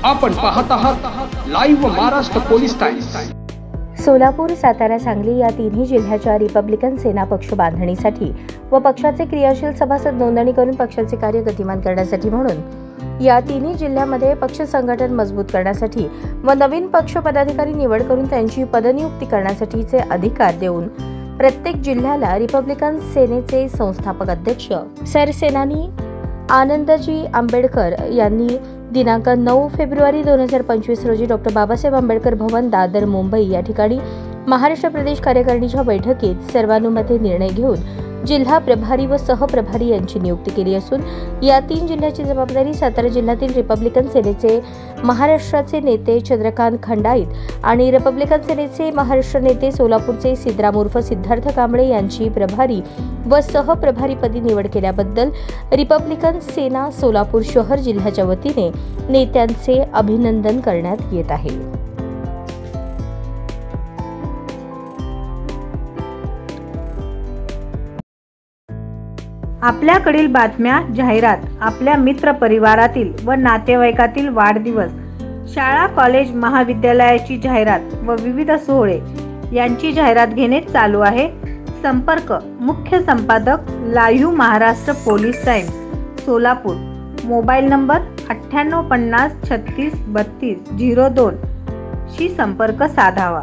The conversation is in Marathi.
आपण पाहत आहात live Maharashtra police times. Solapur, Satara, Sangli या तिन्ही जिल्ह्याच्या रिपब्लिकन सेना पक्ष बांधणीसाठी व पक्षाचे क्रियाशील सभासद नोंदणी करून पक्षाचे कार्य गतिमान करण्यासाठी म्हणून या तिन्ही जिल्ह्यामध्ये पक्ष संघटन मजबूत करण्यासाठी व नवीन पक्ष पदाधिकारी निवड करून त्यांची पदनियुक्ती करण्यासाठीचे अधिकार देऊन प्रत्येक जिल्ह्याला रिपब्लिकन सेनेचे संस्थापक अध्यक्ष सरसेनानी आनंदजी आंबेडकर यांनी दिनांक 9 फेब्रुवारी 2025 रोजी डॉक्टर बाबासाहेब आंबेडकर भवन, दादर, मुंबई या ठिकाणी महाराष्ट्र प्रदेश कार्यकारिणीच्या बैठकीत सर्वानुमते निर्णय घेऊन जिल्हा प्रभारी व सहप्रभारी यांची नियुक्ती केली असून या 3 जिल्ह्याची जबाबदारी सातारा जिल्ह्यातील रिपब्लिकन सेनेचे महाराष्ट्राचे नेते चंद्रकांत खंडाईत आणि रिपब्लिकन सेनेचे महाराष्ट्र नेते सोलापूरचे सिद्धराम उर्फ सिद्धार्थ कांबळे यांची प्रभारी व सहप्रभारीपदी निवड केल्याबद्दल रिपब्लिकन सेना सोलापूर शहर जिल्ह्याच्या वतीने नेत्यांचे अभिनंदन करण्यात येत आहे। आपल्याकडील बातम्या, जाहिरात, आपल्या मित्र परिवारातील व नातेवाईकातील वाढदिवस, शाळा, कॉलेज, महाविद्यालयाची जाहिरात व विविध सोहळे यांची जाहिरात घेणे चालू आहे। संपर्क मुख्य संपादक, live Maharashtra police times, Solapur. Mobile number 9850 36 32 02 शी संपर्क साधावा।